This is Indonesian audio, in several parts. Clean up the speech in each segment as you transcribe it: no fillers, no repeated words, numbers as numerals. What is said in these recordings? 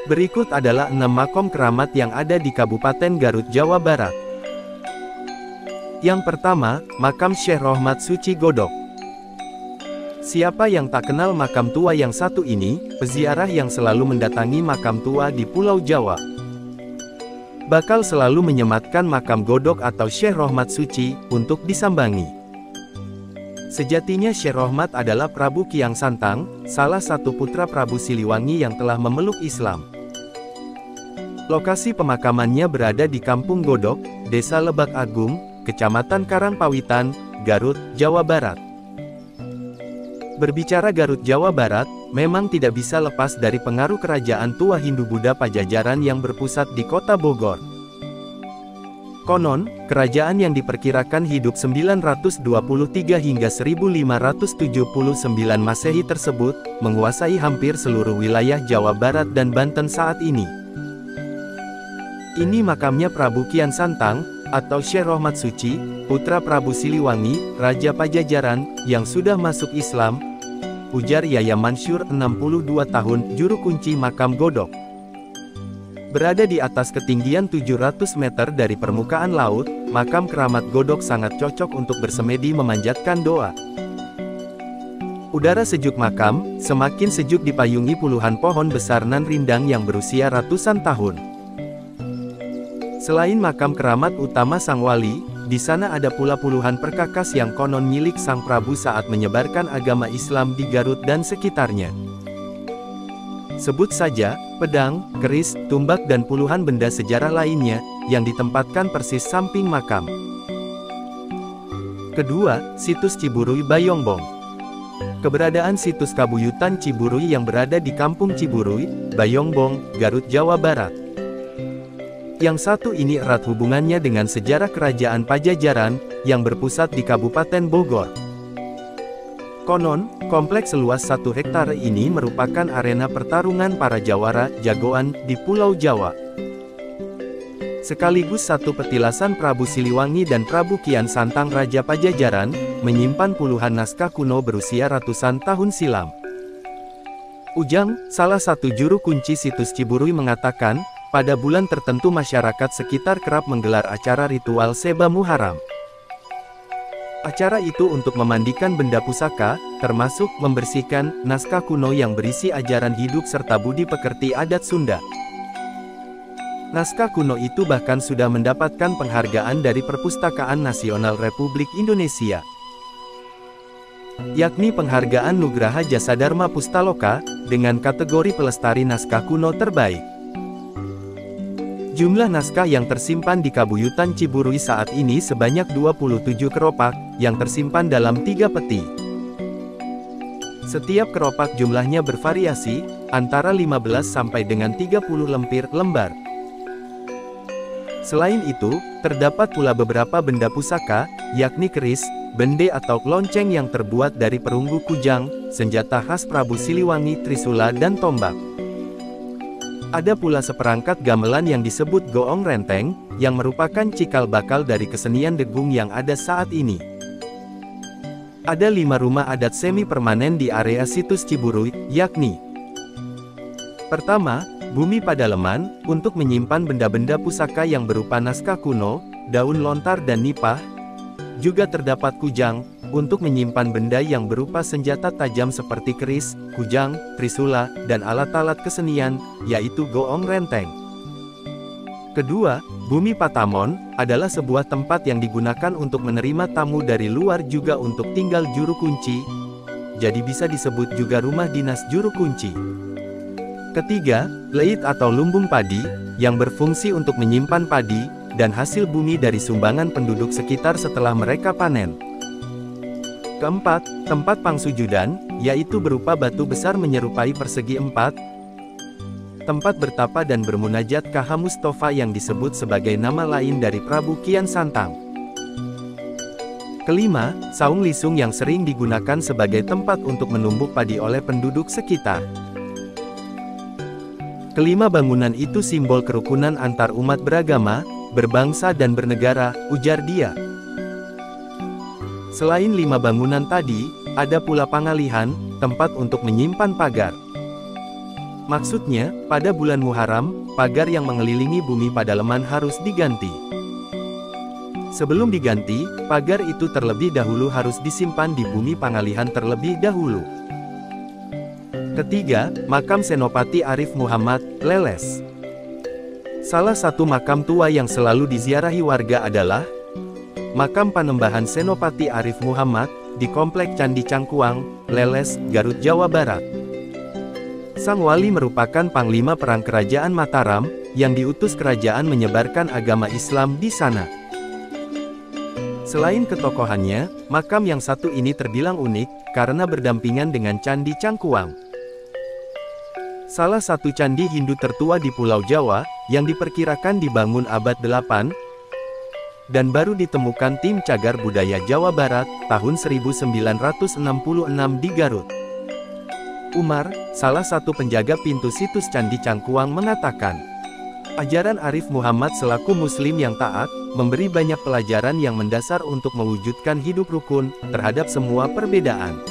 Berikut adalah 6 makom keramat yang ada di Kabupaten Garut, Jawa Barat. Yang pertama, Makam Syekh Rohmat Suci Godok. Siapa yang tak kenal makam tua yang satu ini, peziarah yang selalu mendatangi makam tua di Pulau Jawa bakal selalu menyematkan makam Godok atau Syekh Rohmat Suci untuk disambangi. Sejatinya Syekh Rohmat adalah Prabu Kiang Santang, salah satu putra Prabu Siliwangi yang telah memeluk Islam. Lokasi pemakamannya berada di Kampung Godok, Desa Lebak Agung, Kecamatan Karangpawitan, Garut, Jawa Barat. Berbicara Garut, Jawa Barat, memang tidak bisa lepas dari pengaruh kerajaan tua Hindu-Buddha Pajajaran yang berpusat di kota Bogor. Konon, kerajaan yang diperkirakan hidup 923 hingga 1579 Masehi tersebut, menguasai hampir seluruh wilayah Jawa Barat dan Banten saat ini. Ini makamnya Prabu Kian Santang, atau Syekh Rohmat Suci, putra Prabu Siliwangi, Raja Pajajaran, yang sudah masuk Islam, ujar Yaya Mansur 62 tahun, juru kunci makam Godok. Berada di atas ketinggian 700 meter dari permukaan laut, makam keramat Godok sangat cocok untuk bersemedi memanjatkan doa. Udara sejuk makam, semakin sejuk dipayungi puluhan pohon besar nan rindang yang berusia ratusan tahun. Selain makam keramat utama Sang Wali, di sana ada pula puluhan perkakas yang konon milik Sang Prabu saat menyebarkan agama Islam di Garut dan sekitarnya. Sebut saja, pedang, keris, tumbak dan puluhan benda sejarah lainnya, yang ditempatkan persis samping makam. Kedua, situs Ciburui Bayongbong. Keberadaan situs Kabuyutan Ciburui yang berada di Kampung Ciburui, Bayongbong, Garut, Jawa Barat. Yang satu ini erat hubungannya dengan sejarah kerajaan Pajajaran, yang berpusat di Kabupaten Bogor. Konon, kompleks seluas 1 hektare ini merupakan arena pertarungan para jawara, jagoan, di Pulau Jawa. Sekaligus satu petilasan Prabu Siliwangi dan Prabu Kian Santang Raja Pajajaran, menyimpan puluhan naskah kuno berusia ratusan tahun silam. Ujang, salah satu juru kunci situs Ciburui mengatakan, pada bulan tertentu masyarakat sekitar kerap menggelar acara ritual Seba Muharam. Acara itu untuk memandikan benda pusaka, termasuk membersihkan naskah kuno yang berisi ajaran hidup serta budi pekerti adat Sunda. Naskah kuno itu bahkan sudah mendapatkan penghargaan dari Perpustakaan Nasional Republik Indonesia, yakni penghargaan Nugraha Jasa Dharma Pustaloka, dengan kategori pelestari naskah kuno terbaik. Jumlah naskah yang tersimpan di Kabuyutan Ciburui saat ini sebanyak 27 keropak, yang tersimpan dalam 3 peti. Setiap keropak jumlahnya bervariasi, antara 15 sampai dengan 30 lembar. Selain itu, terdapat pula beberapa benda pusaka, yakni keris, bende atau lonceng yang terbuat dari perunggu kujang, senjata khas Prabu Siliwangi, trisula dan tombak. Ada pula seperangkat gamelan yang disebut goong renteng, yang merupakan cikal bakal dari kesenian degung yang ada saat ini. Ada 5 rumah adat semi permanen di area situs Ciburui, yakni: pertama, Bumi Padaleman, untuk menyimpan benda-benda pusaka yang berupa naskah kuno, daun lontar dan nipah. Juga terdapat Kujang, untuk menyimpan benda yang berupa senjata tajam seperti keris, kujang, trisula, dan alat-alat kesenian, yaitu goong renteng. Kedua, Bumi Patamon, adalah sebuah tempat yang digunakan untuk menerima tamu dari luar juga untuk tinggal juru kunci, jadi bisa disebut juga rumah dinas juru kunci. Ketiga, Leit atau lumbung padi, yang berfungsi untuk menyimpan padi, dan hasil bumi dari sumbangan penduduk sekitar setelah mereka panen. Keempat, tempat pangsujudan, yaitu berupa batu besar menyerupai persegi 4. Tempat bertapa dan bermunajat Kaha Mustafa yang disebut sebagai nama lain dari Prabu Kian Santang. Kelima, Saung Lisung yang sering digunakan sebagai tempat untuk menumbuk padi oleh penduduk sekitar. Kelima bangunan itu simbol kerukunan antar umat beragama, berbangsa dan bernegara, ujar dia. Selain 5 bangunan tadi, ada pula pangalihan, tempat untuk menyimpan pagar. Maksudnya, pada bulan Muharram, pagar yang mengelilingi bumi Padaleman harus diganti. Sebelum diganti, pagar itu terlebih dahulu harus disimpan di bumi Pangalihan terlebih dahulu. Ketiga, makam Senopati Arif Muhammad, Leles. Salah satu makam tua yang selalu diziarahi warga adalah makam Panembahan Senopati Arif Muhammad, di Komplek Candi Cangkuang, Leles, Garut, Jawa Barat. Sang wali merupakan panglima perang kerajaan Mataram, yang diutus kerajaan menyebarkan agama Islam di sana. Selain ketokohannya, makam yang satu ini terbilang unik, karena berdampingan dengan Candi Cangkuang. Salah satu candi Hindu tertua di Pulau Jawa, yang diperkirakan dibangun abad 8, dan baru ditemukan tim Cagar Budaya Jawa Barat, tahun 1966 di Garut. Umar, salah satu penjaga pintu situs Candi Cangkuang mengatakan, ajaran Arif Muhammad selaku muslim yang taat, memberi banyak pelajaran yang mendasar untuk mewujudkan hidup rukun, terhadap semua perbedaan.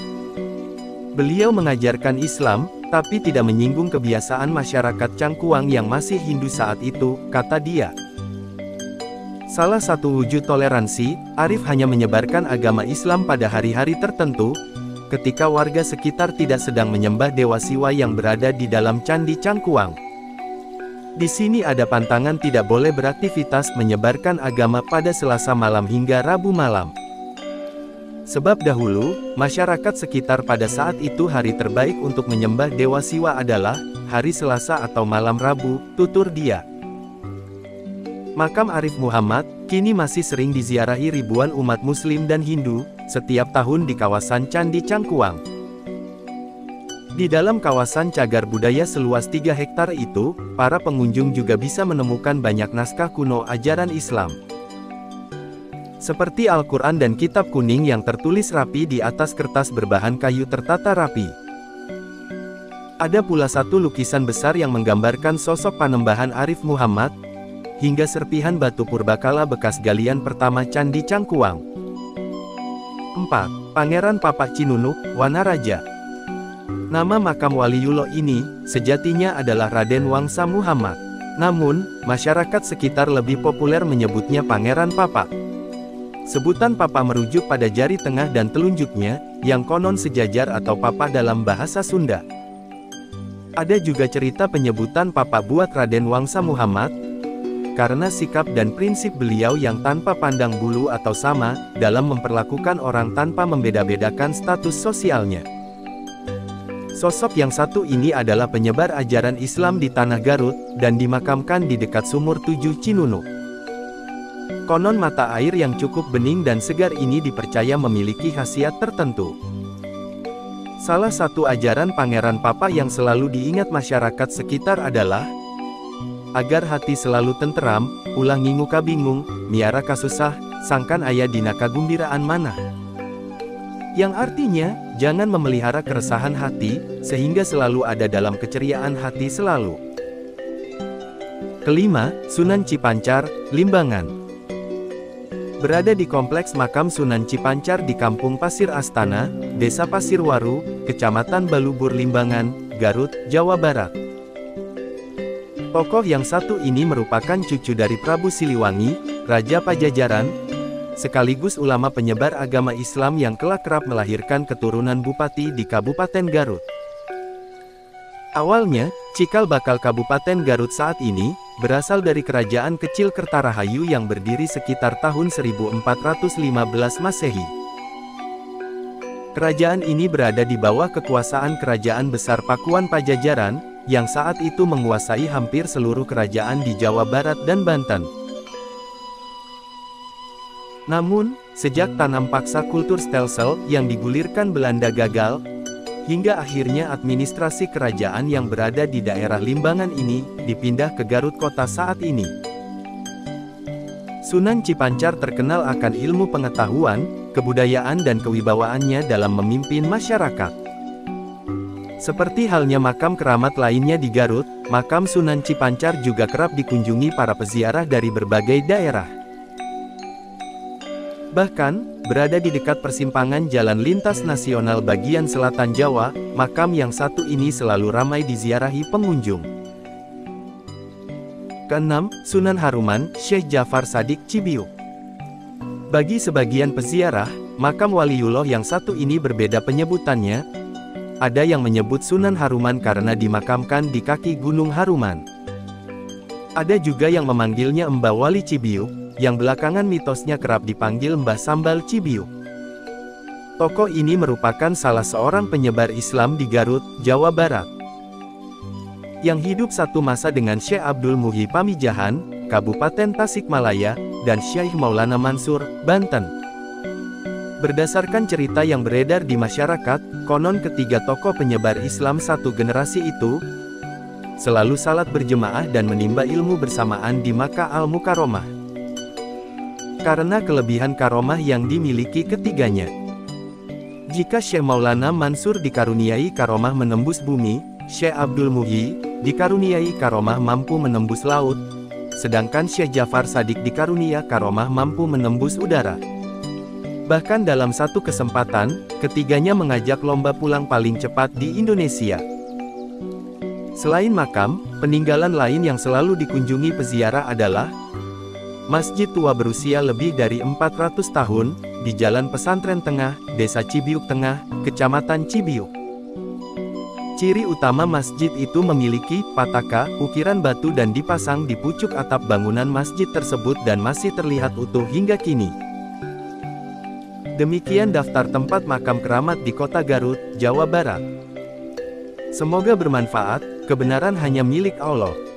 Beliau mengajarkan Islam, tapi tidak menyinggung kebiasaan masyarakat Cangkuang yang masih Hindu saat itu, kata dia. Salah satu wujud toleransi, Arif hanya menyebarkan agama Islam pada hari-hari tertentu, ketika warga sekitar tidak sedang menyembah Dewa Siwa yang berada di dalam Candi Cangkuang. Di sini ada pantangan tidak boleh beraktivitas menyebarkan agama pada Selasa malam hingga Rabu malam. Sebab dahulu, masyarakat sekitar pada saat itu hari terbaik untuk menyembah Dewa Siwa adalah hari Selasa atau malam Rabu, tutur dia. Makam Arif Muhammad kini masih sering diziarahi ribuan umat Muslim dan Hindu setiap tahun di kawasan Candi Cangkuang. Di dalam kawasan cagar budaya seluas 3 hektar itu, para pengunjung juga bisa menemukan banyak naskah kuno ajaran Islam. Seperti Al-Quran dan Kitab Kuning yang tertulis rapi di atas kertas berbahan kayu tertata rapi. Ada pula satu lukisan besar yang menggambarkan sosok Panembahan Arif Muhammad, hingga serpihan batu purbakala bekas galian pertama Candi Cangkuang. 4. Pangeran Papak Cinunuk, Wanaraja. Nama makam Waliullah ini, sejatinya adalah Raden Wangsa Muhammad. Namun, masyarakat sekitar lebih populer menyebutnya Pangeran Papak. Sebutan Papa merujuk pada jari tengah dan telunjuknya, yang konon sejajar atau Papa dalam bahasa Sunda. Ada juga cerita penyebutan Papa buat Raden Wangsa Muhammad, karena sikap dan prinsip beliau yang tanpa pandang bulu atau sama, dalam memperlakukan orang tanpa membeda-bedakan status sosialnya. Sosok yang satu ini adalah penyebar ajaran Islam di Tanah Garut, dan dimakamkan di dekat Sumur 7 Cinunuk. Konon mata air yang cukup bening dan segar ini dipercaya memiliki khasiat tertentu. Salah satu ajaran Pangeran Papa yang selalu diingat masyarakat sekitar adalah agar hati selalu tenteram, ulah ngingu kabingung, miara kasusah, sangkan aya dina kagumbiraan manah. Yang artinya, jangan memelihara keresahan hati, sehingga selalu ada dalam keceriaan hati selalu. Kelima, Sunan Cipancar, Limbangan. Berada di kompleks makam Sunan Cipancar di Kampung Pasir Astana, Desa Pasirwaru, Kecamatan Balubur Limbangan, Garut, Jawa Barat. Tokoh yang satu ini merupakan cucu dari Prabu Siliwangi, Raja Pajajaran, sekaligus ulama penyebar agama Islam yang kelak kerap melahirkan keturunan bupati di Kabupaten Garut. Awalnya, cikal bakal Kabupaten Garut saat ini, berasal dari kerajaan kecil Kertarahayu yang berdiri sekitar tahun 1415 Masehi. Kerajaan ini berada di bawah kekuasaan Kerajaan Besar Pakuan Pajajaran, yang saat itu menguasai hampir seluruh kerajaan di Jawa Barat dan Banten. Namun, sejak tanam paksa kultur stelsel yang digulirkan Belanda gagal, hingga akhirnya administrasi kerajaan yang berada di daerah Limbangan ini, dipindah ke Garut kota saat ini. Sunan Cipancar terkenal akan ilmu pengetahuan, kebudayaan dan kewibawaannya dalam memimpin masyarakat. Seperti halnya makam keramat lainnya di Garut, makam Sunan Cipancar juga kerap dikunjungi para peziarah dari berbagai daerah. Bahkan, berada di dekat persimpangan Jalan Lintas Nasional bagian selatan Jawa. Makam yang satu ini selalu ramai diziarahi pengunjung. Keenam, Sunan Haruman, Syekh Jafar Shadiq Cibiuk. Bagi sebagian peziarah, makam waliullah yang satu ini berbeda penyebutannya. Ada yang menyebut Sunan Haruman karena dimakamkan di kaki Gunung Haruman. Ada juga yang memanggilnya Mbah Wali Cibiuk, yang belakangan mitosnya kerap dipanggil Mbah Sambal Cibiuk. Tokoh ini merupakan salah seorang penyebar Islam di Garut, Jawa Barat, yang hidup satu masa dengan Syekh Abdul Muhyi Pamijahan, Kabupaten Tasikmalaya, dan Syekh Maulana Mansur, Banten. Berdasarkan cerita yang beredar di masyarakat, konon ketiga tokoh penyebar Islam satu generasi itu selalu salat berjemaah dan menimba ilmu bersamaan di Makkah Al-Mukarramah. Karena kelebihan karomah yang dimiliki ketiganya. Jika Syekh Maulana Mansur dikaruniai karomah menembus bumi, Syekh Abdul Muhyi dikaruniai karomah mampu menembus laut, sedangkan Syekh Jafar Shadiq dikarunia karomah mampu menembus udara. Bahkan dalam satu kesempatan, ketiganya mengajak lomba pulang paling cepat di Indonesia. Selain makam, peninggalan lain yang selalu dikunjungi peziarah adalah masjid tua berusia lebih dari 400 tahun, di Jalan Pesantren Tengah, Desa Cibiuk Tengah, Kecamatan Cibiuk. Ciri utama masjid itu memiliki pataka, ukiran batu dan dipasang di pucuk atap bangunan masjid tersebut dan masih terlihat utuh hingga kini. Demikian daftar tempat makam keramat di Kota Garut, Jawa Barat. Semoga bermanfaat, kebenaran hanya milik Allah.